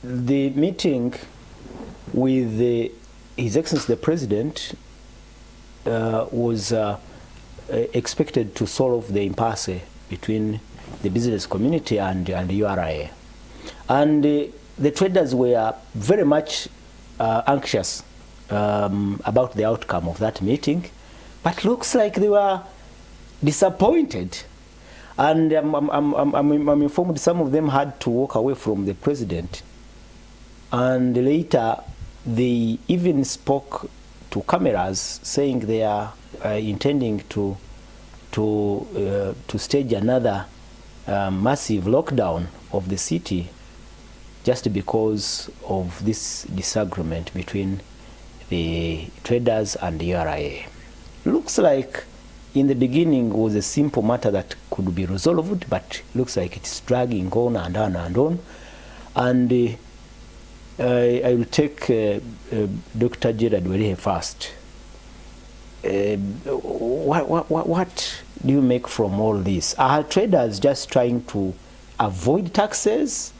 the meeting with His Excellency the President was expected to solve the impasse between the business community and URA. And the traders were very much anxious about the outcome of that meeting, but looks like they were disappointed. And I'm informed some of them had to walk away from the president. And later, they even spoke to cameras saying they are intending to stage another massive lockdown of the city just because of this disagreement between the traders and the URA. Looks like in the beginning it was a simple matter that could be resolved, but looks like it's dragging on and on and on. And I will take Dr. Gerard Werihe first. What do you make from all this? Are traders just trying to avoid taxes,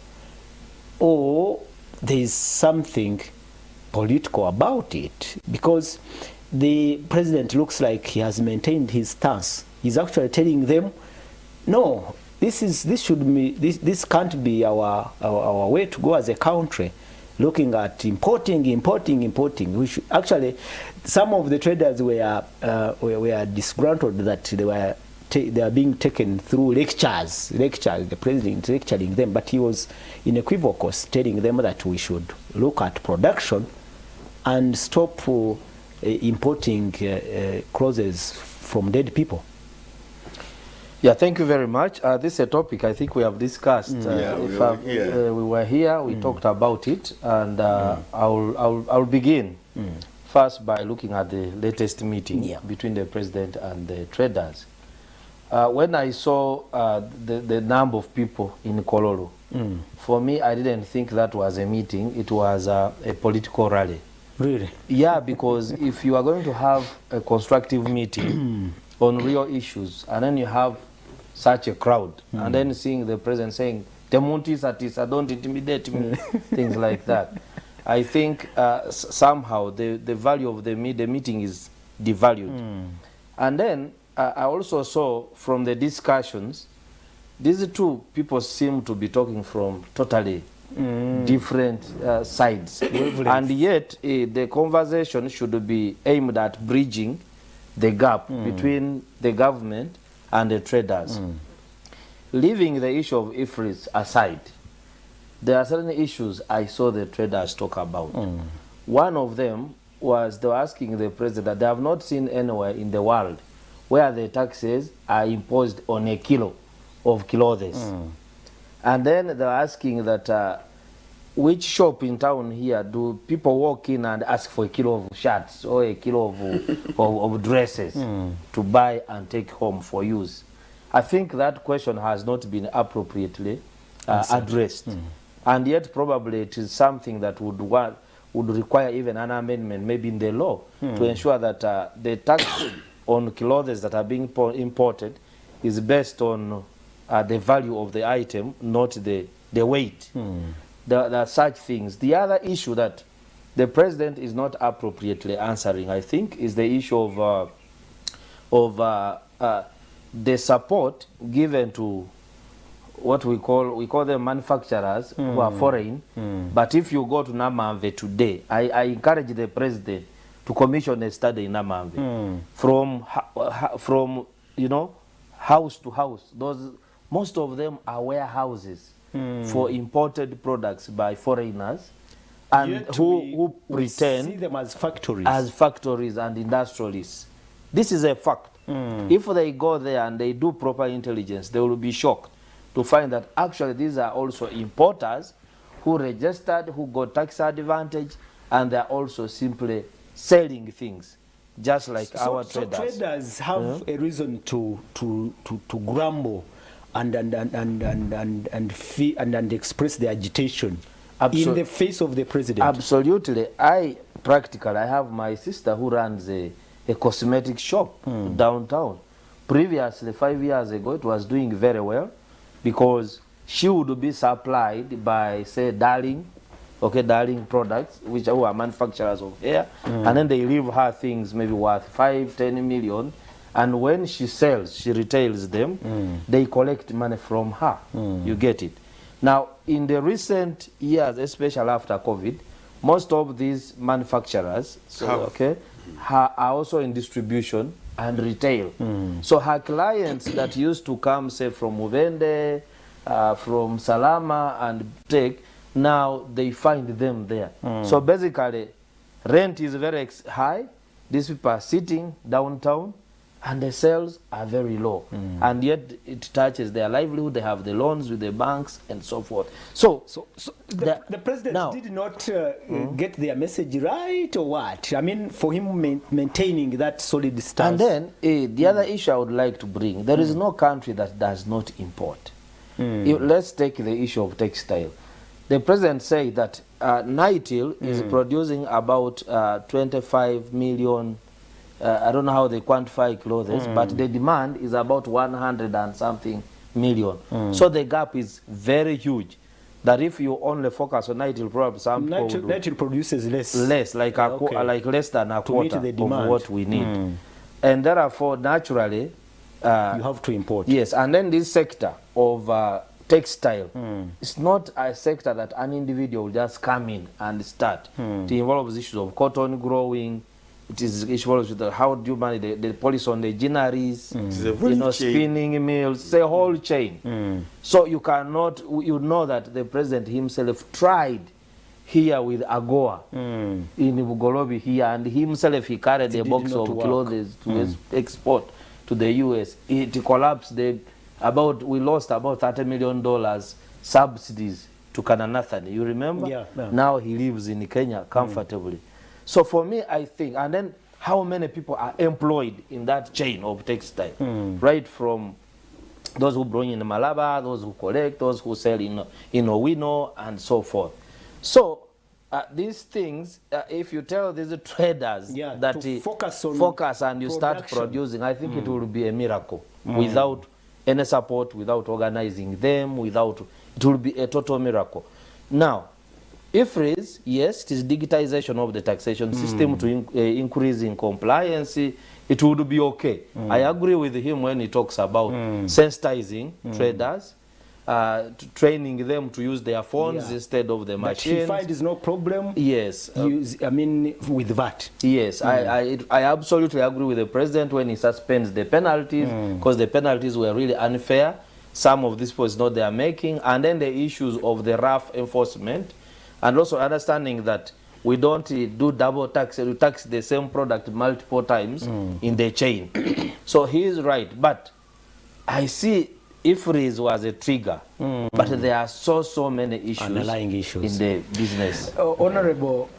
or there is something political about it? Because the president looks like he has maintained his stance. He's actually telling them, no, this can't be our way to go as a country. Looking at importing. We should, actually, some of the traders were disgruntled that they are being taken through lectures. The president lecturing them, but he was unequivocal, telling them that we should look at production and stop importing clothes from dead people. Yeah, thank you very much. This is a topic I think we have discussed. We were here, we talked about it, and I'll begin first by looking at the latest meeting between the president and the traders. When I saw the number of people in Kololo, for me, I didn't think that was a meeting. It was a political rally. Really? Yeah, because if you are going to have a constructive meeting on real issues, and then you have such a crowd, and then seeing the president saying, "Temunti don't intimidate me," things like that. I think somehow the value of the meeting is devalued. And then I also saw from the discussions, these two people seem to be talking from totally different sides. And yet the conversation should be aimed at bridging the gap between the government and the traders. Leaving the issue of IFRIS aside, there are certain issues I saw the traders talk about. One of them was they were asking the president that they have not seen anywhere in the world where the taxes are imposed on a kilo of clothes. And then they were asking that which shop in town here do people walk in and ask for a kilo of shirts or a kilo of dresses to buy and take home for use? I think that question has not been appropriately addressed. And yet probably it is something that would require even an amendment, maybe in the law, to ensure that the tax on clothes that are being imported is based on the value of the item, not the weight. There are such things. The other issue that the president is not appropriately answering, I think, is the issue of the support given to what we call them manufacturers who are foreign. But if you go to Namamve today, I encourage the president to commission a study in Namamve from house to house. Most of them are warehouses for imported products by foreigners, and who pretend see them as factories and industrialists. This is a fact. If they go there and they do proper intelligence, they will be shocked to find that actually these are also importers who registered, who got tax advantage, and they're also simply selling things, just like our traders. So traders have a reason to grumble and express their agitation in the face of the president. Absolutely. I have my sister who runs a cosmetic shop downtown. Previously, 5 years ago, it was doing very well because she would be supplied by, say, Darling okay, Darling Products, which are manufacturers of hair, and then they leave her things maybe worth 5-10 million, and when she sells, she retails them, they collect money from her. You get it? Now, in the recent years, especially after COVID, most of these manufacturers, are also in distribution and retail. So her clients that used to come, say, from Muvende, from Salama and Take, now they find them there. So basically, rent is very high. These people are sitting downtown, and the sales are very low. And yet it touches their livelihood. They have the loans with the banks and so forth. So the president did not get their message right, or what? I mean, for him maintaining that solid stance. And then the other issue I would like to bring, there is no country that does not import. Let's take the issue of textile. The president said that Nitel is producing about 25 million, I don't know how they quantify clothes, but the demand is about 100 and something million. So the gap is very huge. That if you only focus on Nitel, probably some Nitel produces less, like less than a quarter of what we need. And therefore, naturally, you have to import. Yes, and then this sector of textile, it's not a sector that an individual will just come in and start. It involves issues of cotton growing. It is issues with how do you manage the policy on the ginneries, spinning mills, it's a whole chain. So you cannot, you know that the president himself tried here with AGOA in Bugolobi here, and himself he carried a box of clothes to export to the US. It collapsed. We lost about $30 million subsidies to Kananathani. You remember? Yeah. Now he lives in Kenya comfortably. So for me, I think, and then how many people are employed in that chain of textile, right from those who bring in Malaba, those who collect, those who sell in Owino, and so forth. So these things, if you tell these traders that focus and you start producing, I think it will be a miracle. Without any support, without organizing them, it will be a total miracle. Now, IFRIS, yes, it is digitization of the taxation system to increase in compliance. It would be okay. I agree with him when he talks about sensitizing traders, training them to use their phones instead of the machines. He finds no problem. Yes. With that. Yes, I absolutely agree with the president when he suspends the penalties, because the penalties were really unfair. Some of these points not they are making, and then the issues of the rough enforcement. And also understanding that we don't do double tax, we tax the same product multiple times in the chain. So he is right, but I see IFRIS was a trigger, but there are so many issues, underlying issues in the business. Honorable,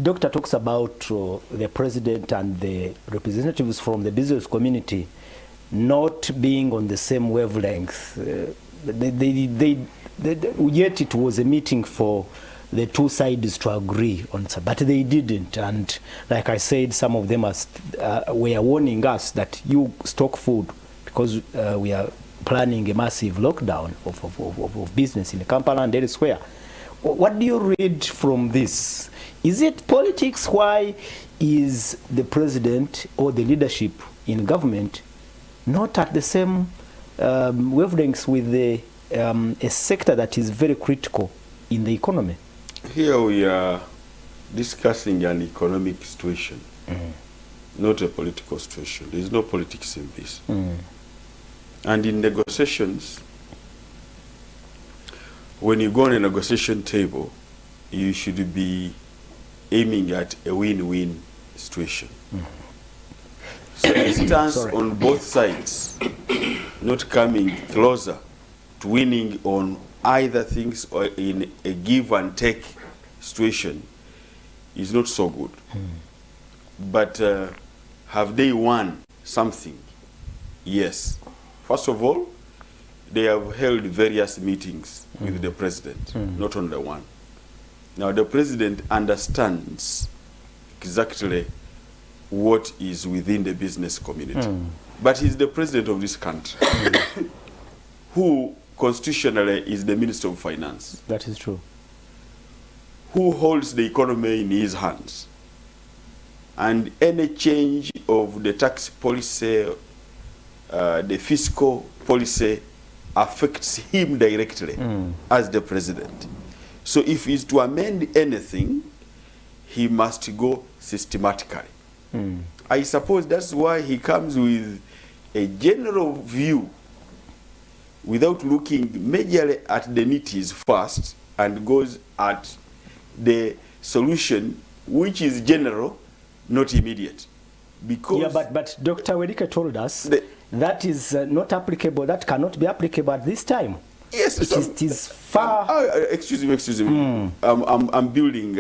Doctor talks about the president and the representatives from the business community not being on the same wavelength. Yet it was a meeting for the two sides to agree on something, but they didn't. And like I said, some of them were warning us that you stock food, because we are planning a massive lockdown of business in Kampala and elsewhere. What do you read from this? Is it politics? Why is the president or the leadership in government not at the same wavelengths with a sector that is very critical in the economy? Here we are discussing an economic situation, not a political situation. There is no politics in this. And in negotiations, when you go on a negotiation table, you should be aiming at a win-win situation. So it stands on both sides, not coming closer to winning on either things, or in a give and take situation, is not so good. But have they won something? Yes. First of all, they have held various meetings with the president, not only one. Now the president understands exactly what is within the business community. But he's the president of this country, who constitutionally is the Minister of Finance. That is true. who holds the economy in his hands. And any change of the tax policy, the fiscal policy, affects him directly as the president. So if he's to amend anything, he must go systematically. I suppose that's why he comes with a general view without looking majorly at the nitties first, and goes at the solution, which is general, not immediate. Because yeah, but Dr. Werike told us that is not applicable, that cannot be applicable at this time. yes, It is far. excuse me. I'm building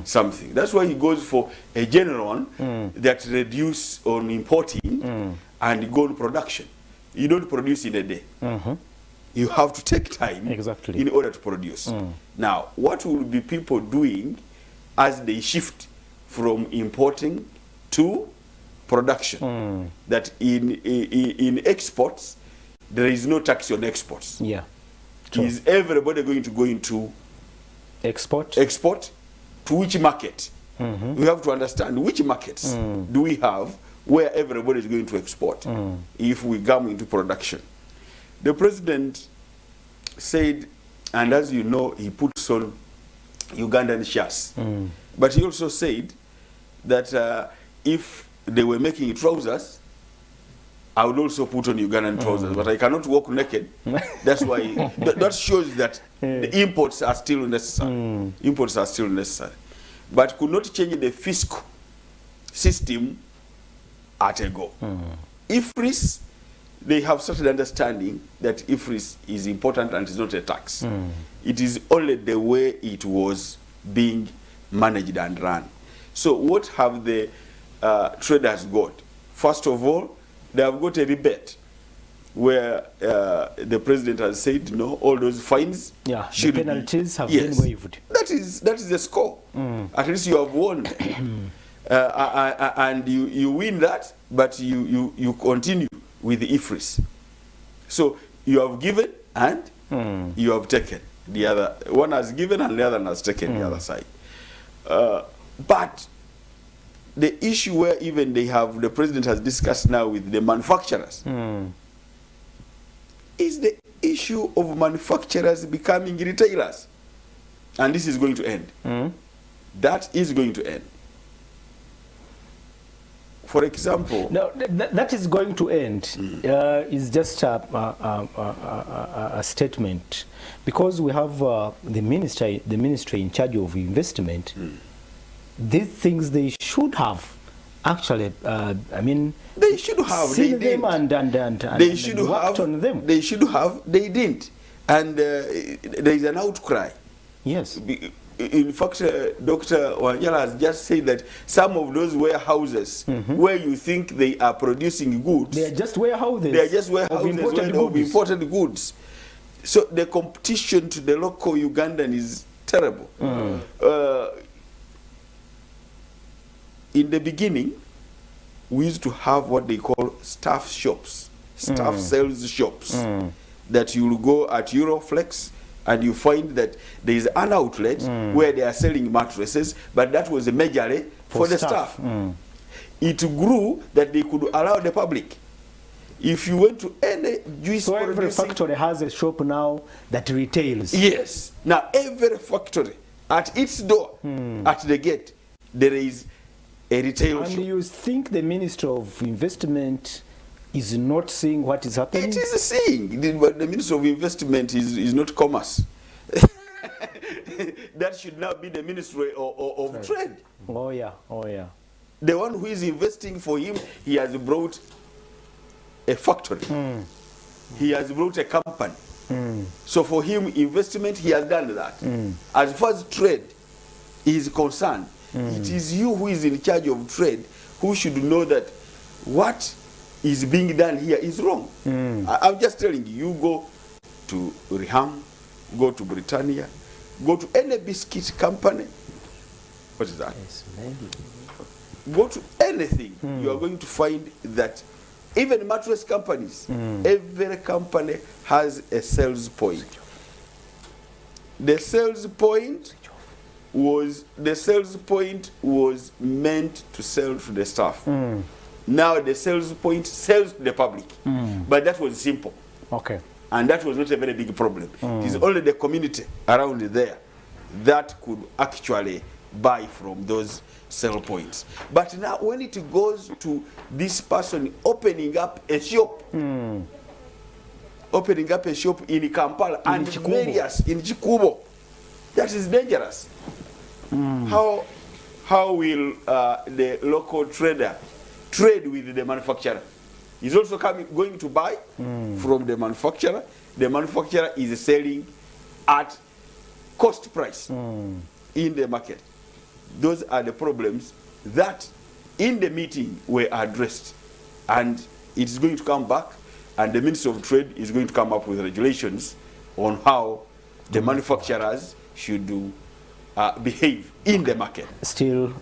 something. That's why he goes for a general one that reduce on importing and go on production. You don't produce in a day. You have to take time Exactly. in order to produce. Now, what will be people doing as they shift from importing to production? That in exports, there is no tax on exports. Yeah. True. Is everybody going to go into Export. export? To which market? We have to understand which markets do we have where everybody is going to export if we come into production. The president said, and as you know, he puts on Ugandan shares. But he also said that if they were making trousers, I would also put on Ugandan trousers, but I cannot walk naked. That's why, that shows that the imports are still necessary. Imports are still necessary. But could not change the fiscal system at a go. IFRIS, they have started understanding that IFRIS is important and is not a tax. It is only the way it was being managed and run. So what have the traders got? First of all, they have got a rebate where the president has said, no, all those fines should the penalties have yes, been waived. That is the score. At least you have won. And you win that, but you continue with the IFRIS. So you have given and you have taken. The other one has given and the other has taken the other side. But the issue where even the president has discussed now with the manufacturers is the issue of manufacturers becoming retailers. And this is going to end. That is going to end. For example, no, that is going to end. Is just a statement, because we have the ministry in charge of investment. These things they should have actually. I mean, they should have seen they them and they should worked have on them. They should have. They didn't, and there is an outcry. Yes. In fact, Dr. Wanyala has just said that some of those warehouses where you think they are producing goods, they are just warehouses. They are just warehouses of imported goods. So the competition to the local Ugandan is terrible. In the beginning, we used to have what they call staff shops, staff sales shops, that you will go at Euroflex, and you find that there is an outlet where they are selling mattresses, but that was majorly for the staff. It grew that they could allow the public. If you went to any juice so every factory has a shop now that retails. Yes. Now every factory, at its door, at the gate, there is a retail shop. And you think the Minister of Investment is not seeing what is happening? It is seeing, but the Minister of Investment is not commerce. That should now be the Ministry of Trade. Oh yeah, oh yeah. The one who is investing for him, he has brought a factory. He has brought a company. So for him, investment, he has done that. As far as trade is concerned, it is you who is in charge of trade who should know that what is being done here is wrong. I'm just telling you, you go to Riham, go to Britannia, go to any biscuit company. What is that? Yes, maybe. Go to anything, you are going to find that even mattress companies, every company has a sales point. The sales point was the sales point was meant to sell to the staff. Now the sales point sells to the public. But that was simple. Okay. And that was not a very big problem. It is only the community around there that could actually buy from those sell points. But now when it goes to this person opening up a shop, opening up a shop in Kampala and various in Chikubo, that is dangerous. How will the local trader trade with the manufacturer? He's also going to buy from the manufacturer. The manufacturer is selling at cost price in the market. Those are the problems that in the meeting were addressed, and it is going to come back, and the Minister of Trade is going to come up with regulations on how the manufacturers should do behave in the market. Still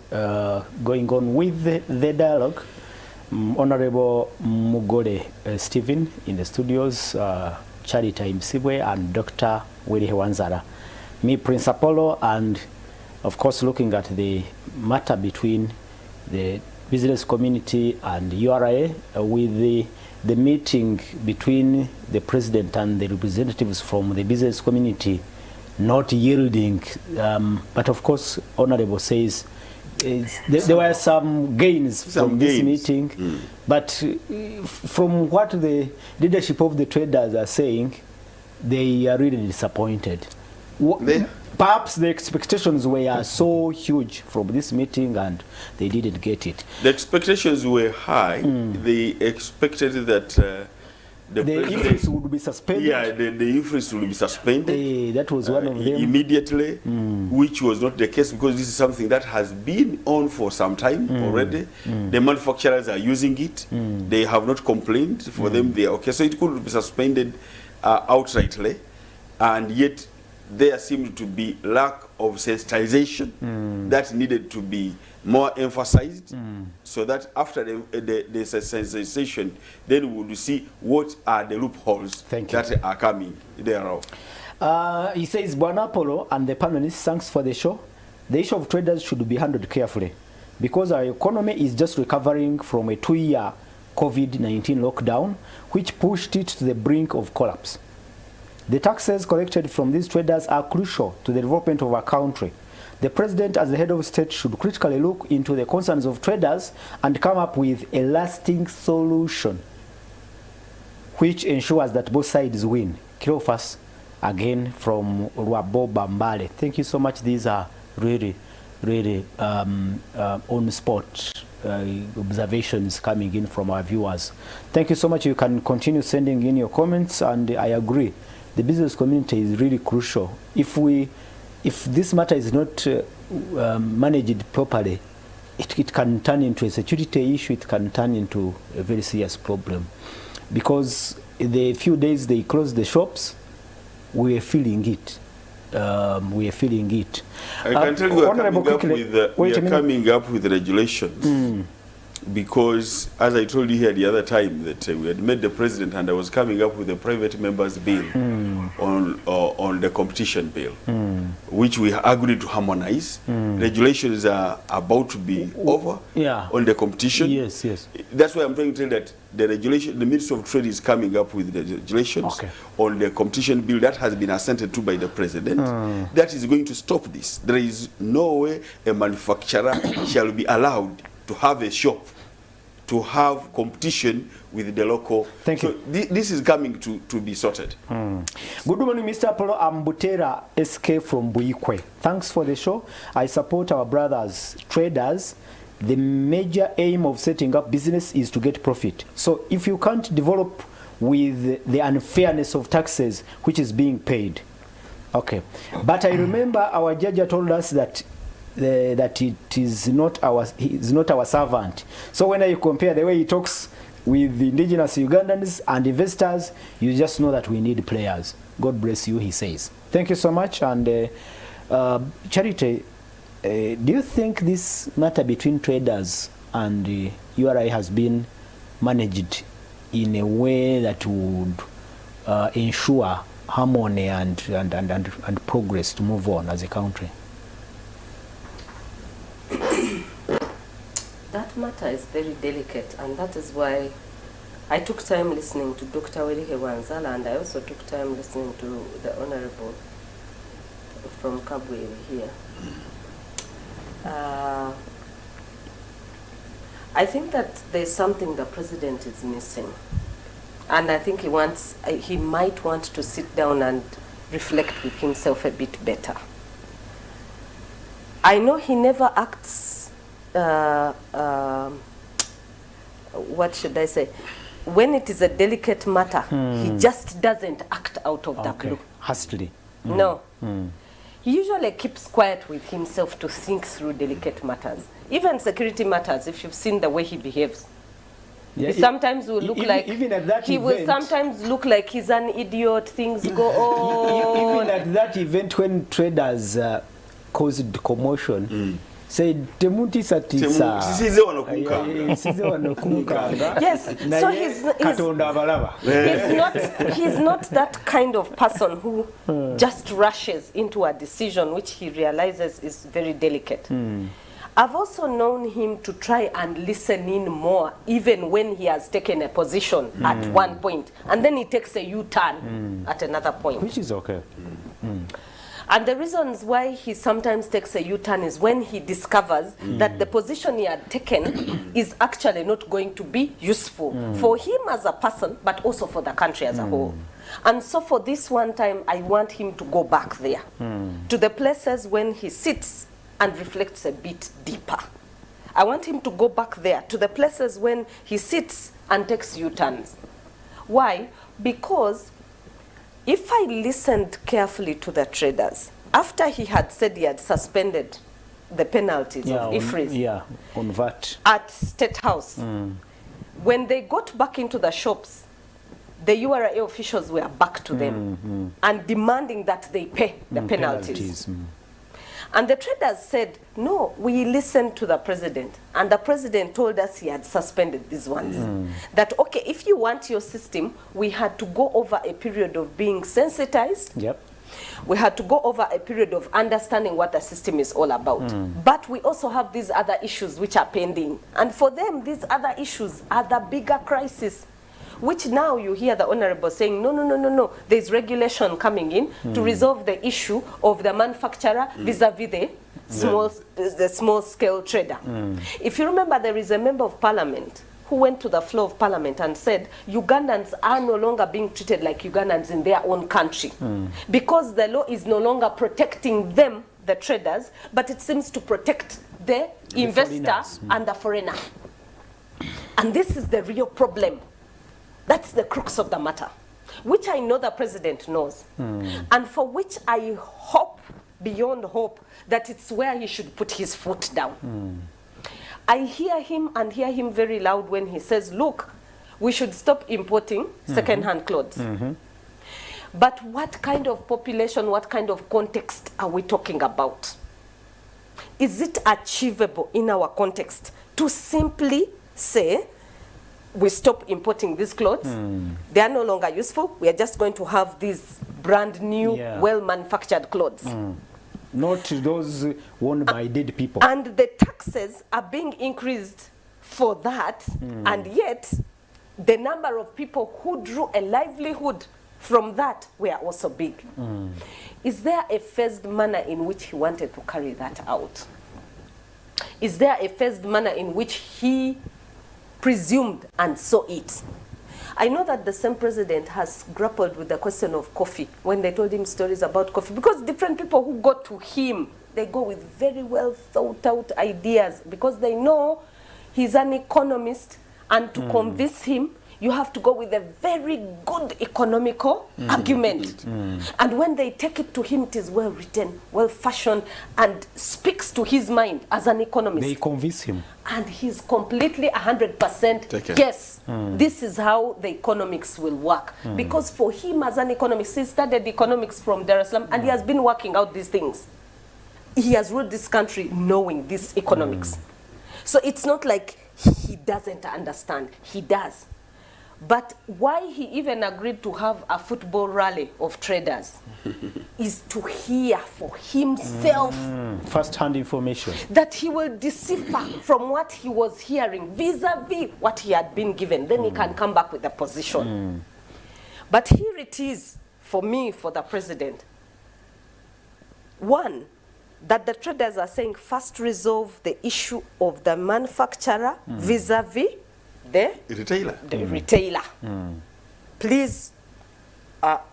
going on with the dialogue, Honorable Mugole Stephen in the studios, Charity Msibwe and Dr. Willie Hewanzara, me Prince Apollo, and of course looking at the matter between the business community and URA with the meeting between the president and the representatives from the business community not yielding, but of course Honorable says there were some gains from this meeting, but from what the leadership of the traders are saying, they are really disappointed. Perhaps the expectations were so huge from this meeting and they didn't get it. The expectations were high. They expected that the influence would be suspended. Yeah, the influence would be suspended. That was one of them. Immediately, which was not the case, because this is something that has been on for some time already. The manufacturers are using it. They have not complained. For them, they are okay. So it could be suspended outrightly, and yet there seemed to be lack of sensitization that needed to be more emphasized, so that after the sensitization, then we would see what are the loopholes that are coming thereof. He says, Bwana Apollo and the panelists, thanks for the show. The issue of traders should be handled carefully because our economy is just recovering from a 2-year COVID-19 lockdown, which pushed it to the brink of collapse. The taxes collected from these traders are crucial to the development of our country. The president, as the head of state, should critically look into the concerns of traders and come up with a lasting solution which ensures that both sides win. Kilofas, again from Rwabo Bambale. Thank you so much. These are really on-spot observations coming in from our viewers. Thank you so much. You can continue sending in your comments, and I agree. The business community is really crucial. If this matter is not managed properly, it can turn into a security issue. It can turn into a very serious problem, because the few days they closed the shops, we are feeling it. We are feeling it. I can tell you we are coming up with regulations. Because, as I told you here the other time, that we had met the president and I was coming up with a private members bill on the competition bill, which we agreed to harmonize. Regulations are about to be over on the competition. Yes. That's why I'm trying to tell that the regulation, the Minister of Trade is coming up with the regulations on the competition bill that has been assented to by the president. That is going to stop this. There is no way a manufacturer shall be allowed to have a shop, to have competition with the local. Thank you. This is coming to be sorted. Good morning, Mr. Apollo. I'm Butera SK from Buikwe. Thanks for the show. I support our brothers traders. The major aim of setting up business is to get profit. So if you can't develop with the unfairness of taxes which is being paid, okay. But I remember our judge told us that that it is not our servant. So when you compare the way he talks with the indigenous Ugandans and investors, you just know that we need players. God bless you, he says. Thank you so much. And Charity, do you think this matter between traders and URI has been managed in a way that would ensure harmony and progress to move on as a country? That matter is very delicate, and that is why I took time listening to Dr. Welihe Wanzala, and I also took time listening to the Honorable from Kabwe here. I think that there's something the president is missing, and I think he might want to sit down and reflect with himself a bit better. I know he never acts, what should I say? When it is a delicate matter, he just doesn't act out of the blue. Hastily. No. He usually keeps quiet with himself to think through delicate matters. Even security matters, if you've seen the way he behaves. Yeah, he sometimes will look like even at that he event, will sometimes look like he's an idiot. Things go on. Even at that event when traders caused commotion, said temuti satisa size wanokumukanga. Yes, so he's not that kind of person who just rushes into a decision which he realizes is very delicate. I've also known him to try and listen in more, even when he has taken a position at one point, and then he takes a U-turn at another point. Which is okay. And the reasons why he sometimes takes a U-turn is when he discovers that the position he had taken is actually not going to be useful for him as a person, but also for the country as a whole. And so for this one time, I want him to go back there, to the places when he sits and reflects a bit deeper. I want him to go back there, to the places when he sits and takes U-turns. Why? Because if I listened carefully to the traders, after he had said he had suspended the penalties of IFRIS on VAT at State House, when they got back into the shops, the URA officials were back to them and demanding that they pay the penalties. And the traders said, no, we listened to the president. And the president told us he had suspended these ones. That, okay, if you want your system, we had to go over a period of being sensitized. Yep. We had to go over a period of understanding what the system is all about. But we also have these other issues which are pending. And for them, these other issues are the bigger crisis, which now you hear the Honorable saying, no, there's regulation coming in to resolve the issue of the manufacturer vis-a-vis the small-scale trader. If you remember, there is a member of parliament who went to the floor of parliament and said, Ugandans are no longer being treated like Ugandans in their own country because the law is no longer protecting them, the traders, but it seems to protect the investor and the foreigner. And this is the real problem. That's the crux of the matter, which I know the president knows, and for which I hope, beyond hope, that it's where he should put his foot down. I hear him and hear him very loud when he says, look, we should stop importing second-hand clothes. But what kind of population, what kind of context are we talking about? Is it achievable in our context to simply say, we stop importing these clothes, they are no longer useful, we are just going to have these brand new, well-manufactured clothes. Not those worn by dead people. And the taxes are being increased for that, and yet the number of people who drew a livelihood from that were also big. Is there a phased manner in which he wanted to carry that out? Is there a phased manner in which he presumed and saw it? I know that the same president has grappled with the question of coffee when they told him stories about coffee, because different people who go to him, they go with very well thought out ideas because they know he's an economist, and to convince him, you have to go with a very good economical argument. And when they take it to him, it is well written, well fashioned, and speaks to his mind as an economist. They convince him. And he's completely 100% yes, this is how the economics will work. Because for him as an economist, he studied economics from Dar es Salaam, and he has been working out these things. He has ruled this country knowing this economics. So it's not like he doesn't understand, he does. But why he even agreed to have a football rally of traders is to hear for himself First-hand information. that he will decipher from what he was hearing vis-a-vis what he had been given. Then he can come back with a position. But here it is, for me, for the president. One, that the traders are saying first resolve the issue of the manufacturer vis-a-vis the retailer. Please,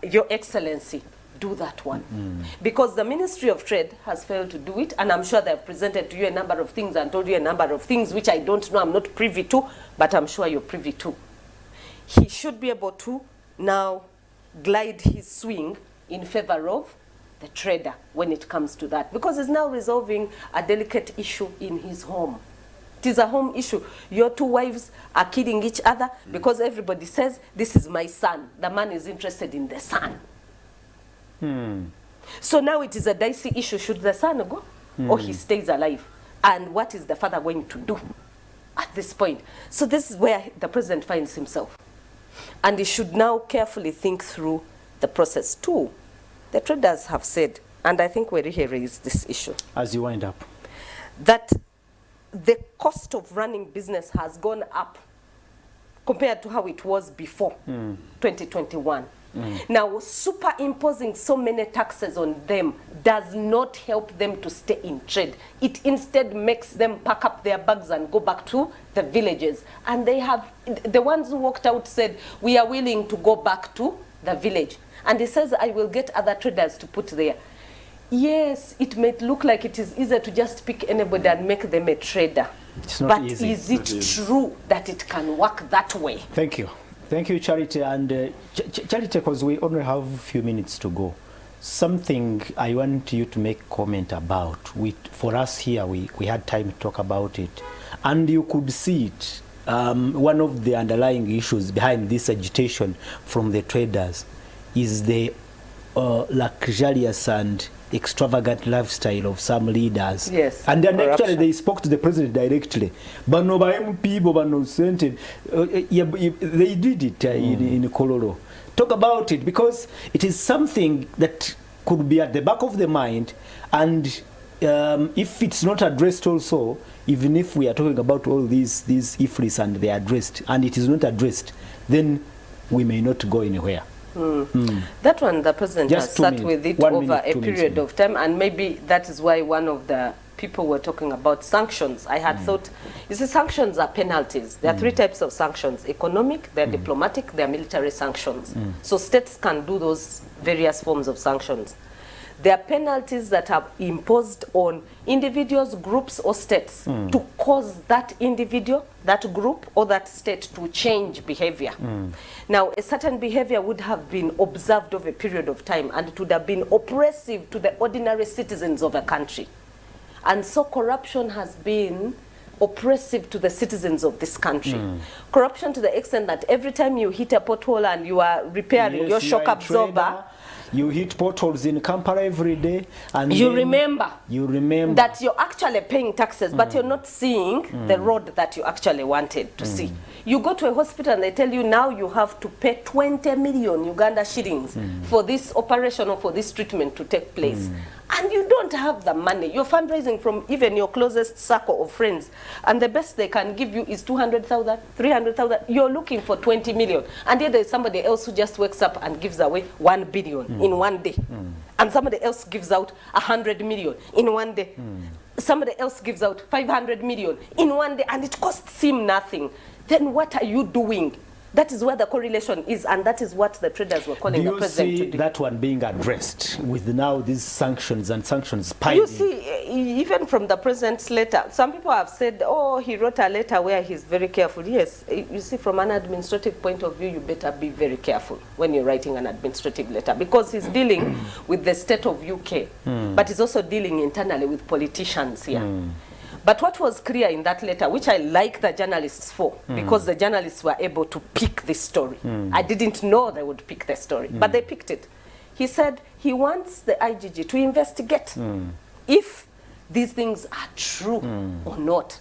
Your Excellency, do that one. Because the Ministry of Trade has failed to do it, and I'm sure they've presented to you a number of things and told you a number of things which I don't know, I'm not privy to, but I'm sure you're privy to. He should be able to now glide his swing in favor of the trader when it comes to that, because he's now resolving a delicate issue in his home. It is a home issue. Your two wives are killing each other because everybody says, this is my son. The man is interested in the son. So now it is a dicey issue. Should the son go or he stays alive? And what is the father going to do at this point? So this is where the president finds himself. And he should now carefully think through the process. Two, the traders have said, and I think Werihe raised this issue, As you wind up. that the cost of running business has gone up compared to how it was before 2021. Now, superimposing so many taxes on them does not help them to stay in trade. It instead makes them pack up their bags and go back to the villages. And they have, the ones who walked out said, we are willing to go back to the village. And he says, I will get other traders to put there. Yes, it may look like it is easier to just pick anybody and make them a trader. It's not but easy. is it true that it can work that way? Thank you. Thank you, Charity. And Charity, because we only have a few minutes to go, something I want you to make comment about. For us here, we had time to talk about it. And you could see it. One of the underlying issues behind this agitation from the traders is the luxurious and extravagant lifestyle of some leaders. Yes. And then Corruption. actually they spoke to the president directly. Bano ba MP, bano sente, they did it in Kololo. Talk about it, because it is something that could be at the back of the mind, and if it's not addressed also, even if we are talking about all these ifris and they are addressed, and it is not addressed, then we may not go anywhere. That one, the president Just has 2 sat minutes. with it 1 over minute, a 2 minutes, period of time, and maybe that is why one of the people were talking about sanctions. I had thought, you see, sanctions are penalties. There are 3 types of sanctions: economic, they're diplomatic, they're military sanctions. So states can do those various forms of sanctions. There are penalties that are imposed on individuals, groups, or states to cause that individual, that group, or that state to change behavior. Now, a certain behavior would have been observed over a period of time, and it would have been oppressive to the ordinary citizens of a country. And so corruption has been oppressive to the citizens of this country. Corruption to the extent that every time you hit a pothole and you are repairing Yes, your you shock are a absorber, trader, you hit potholes in Kampala every day, and you then remember that that you're actually paying taxes, but you're not seeing the road that you actually wanted to see. You go to a hospital and they tell you now you have to pay 20 million Uganda shillings for this operation or for this treatment to take place. And you don't have the money. You're fundraising from even your closest circle of friends, and the best they can give you is 200,000, 300,000. You're looking for 20 million. And yet there's somebody else who just wakes up and gives away 1 billion in one day. And somebody else gives out 100 million in one day. Somebody else gives out 500 million in one day, and it costs him nothing. Then what are you doing? That is where the correlation is, and that is what the traders were calling the president to do. Do you see that one being addressed with now these sanctions and sanctions piling? You see, even from the president's letter, some people have said, oh, he wrote a letter where he's very careful. Yes, you see, from an administrative point of view, you better be very careful when you're writing an administrative letter, because he's dealing with the state of UK, but he's also dealing internally with politicians here. But what was clear in that letter, which I like the journalists for, because the journalists were able to pick this story. I didn't know they would pick the story, but they picked it. He said he wants the IGG to investigate if these things are true or not.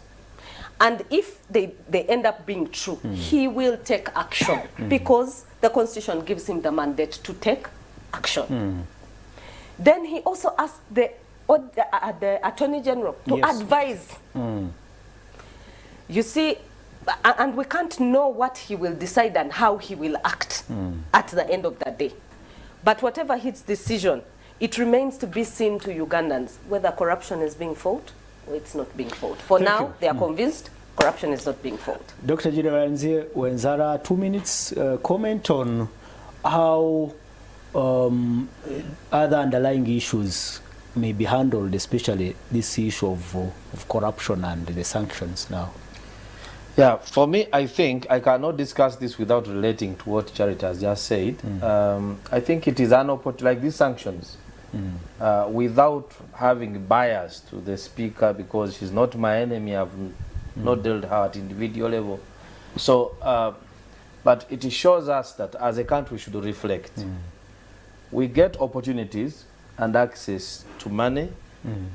And if they end up being true, he will take action because the Constitution gives him the mandate to take action. Then he also asked the Attorney General to advise. You see, and we can't know what he will decide and how he will act at the end of the day. But whatever his decision, it remains to be seen to Ugandans whether corruption is being fought or it's not being fought. For Thank now, you. they are convinced corruption is not being fought. Dr. General Wenzara, 2 minutes comment on how other underlying issues may be handled, especially this issue of corruption and the sanctions now. Yeah, for me, I think I cannot discuss this without relating to what Charity has just said. I think it is an opportunity, like these sanctions, without having bias to the speaker, because she's not my enemy, I've not dealt her at individual level. So, but it shows us that as a country we should reflect. We get opportunities and access to money,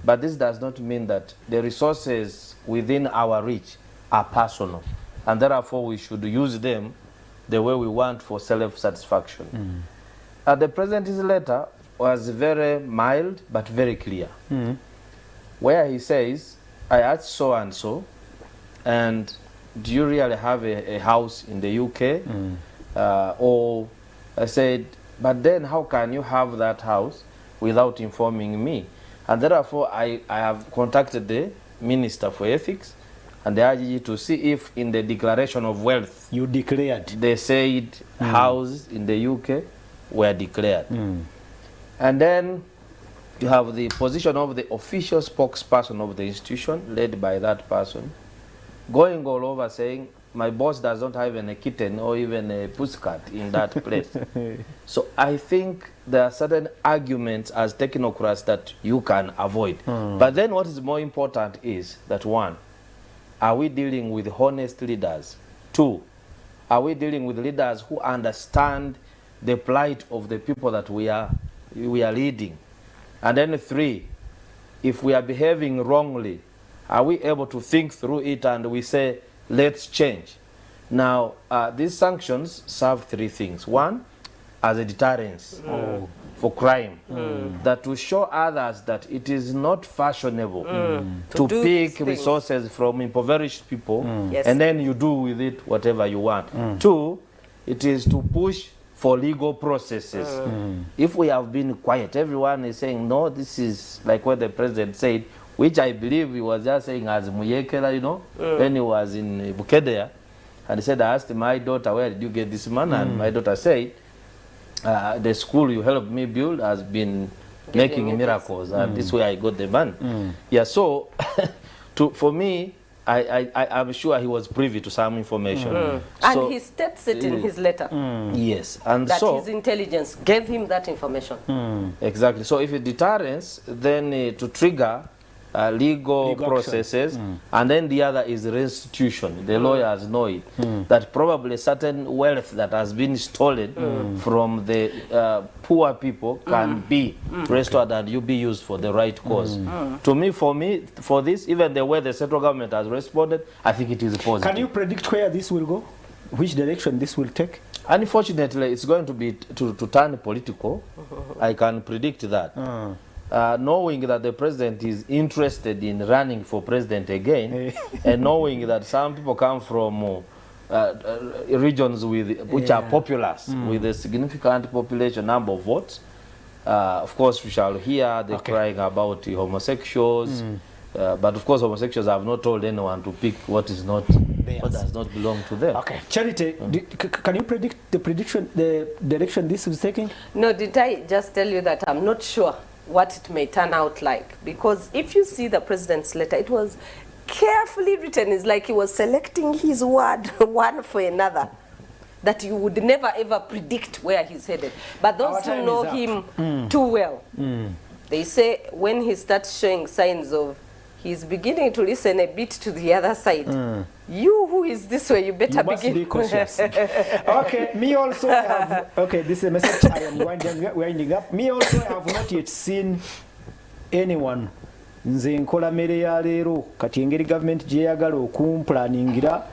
but this does not mean that the resources within our reach are personal, and therefore we should use them the way we want for self-satisfaction. The President's letter was very mild but very clear, where he says, I asked so and so, and do you really have a house in the UK? Or I said, but then how can you have that house without informing me? And therefore I have contacted the Minister for Ethics and the IGG to see if in the declaration of wealth You declared. they said houses in the UK were declared. And then you have the position of the official spokesperson of the institution led by that person going all over saying, my boss does not have even a kitten or even a pussycat in that place. So I think there are certain arguments as technocrats that you can avoid. But then what is more important is that, one, are we dealing with honest leaders? Two, are we dealing with leaders who understand the plight of the people that we are leading? And then three, if we are behaving wrongly, are we able to think through it and we say, let's change? Now, these sanctions serve three things. One, as a deterrence for crime, that to show others that it is not fashionable to pick resources from impoverished people and then you do with it whatever you want. Two, it is to push for legal processes. If we have been quiet, everyone is saying, no, this is like what the president said, which I believe he was just saying as Muyekela, you know, when he was in Bukedea. And he said, I asked my daughter, where did you get this money? And my daughter said, the school you helped me build has been making miracles. And this way I got the money. Yeah, so for me, I'm sure he was privy to some information. So, and he states it in his letter. Yes. And that so, his intelligence gave him that information. Exactly. So if it deterrence, then to trigger legal processes, and then the other is restitution. The lawyers know it, that probably certain wealth that has been stolen from the poor people can be restored and you be used for the right cause. To me, for this, even the way the central government has responded, I think it is positive. Can you predict where this will go? Which direction this will take? Unfortunately, it's going to be to turn political. I can predict that. Knowing that the president is interested in running for president again, and knowing that some people come from regions which are populous, with a significant population number of votes, of course we shall hear the crying about the homosexuals, but of course homosexuals have not told anyone to pick what does not belong to them. Okay, Charity, can you predict the direction this is taking? No, did I just tell you that I'm not sure what it may turn out like? Because if you see the president's letter, it was carefully written. It's like he was selecting his word one for another, that you would never ever predict where he's headed. But those who know him too well, they say when he starts showing signs of he's beginning to listen a bit to the other side, you who is this way, you better begin. Be cautious. Okay, me also have, okay, this is a message I am winding up. Me also have not yet seen anyone nze nkola mere ya leero kati engeri gavumenti gyeyagala okumplaningira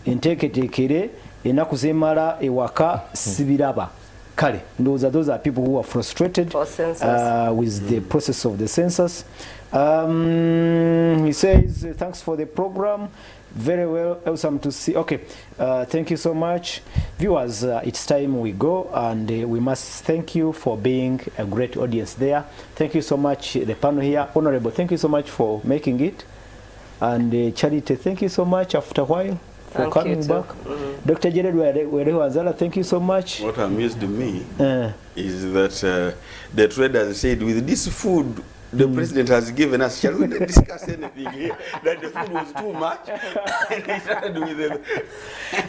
enteeketeekere ennaku zemala ewaka sibiraba. Kale those are people who are frustrated with the process of the census. He says thanks for the program, very well, awesome to see. Okay, thank you so much, viewers. It's time we go, and we must thank you for being a great audience there. Thank you so much, the panel here. Honorable, thank you so much for making it, and Charity, thank you so much after a while for coming back. Dr. Jared Werewanzala, thank you so much. What amused me is that the traders said, with this food the president has given us, shall we not discuss anything here? That the food was too much. And they started with the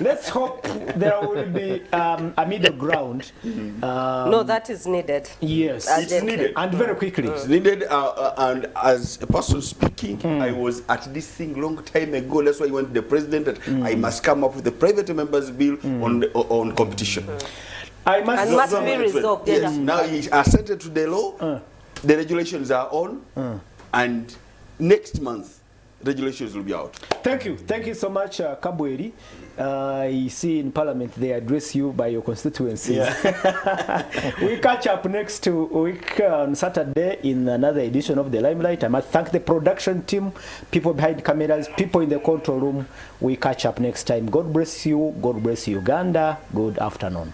Let's hope there will be a middle ground. No, that is needed. Yes, it's needed. And very quickly. It's needed, and as a person speaking, I was at this thing long time ago. That's why I went to the president that I must come up with a private members bill on competition. I must, and must be resolved. Yes, now he assented to the law. The regulations are on, and next month regulations will be out. Thank you so much, Kabweri. You see in Parliament they address you by your constituencies. Yeah. We catch up next week on Saturday in another edition of The Limelight. I must thank the production team, people behind cameras, people in the control room. We catch up next time. God bless you. God bless Uganda. Good afternoon.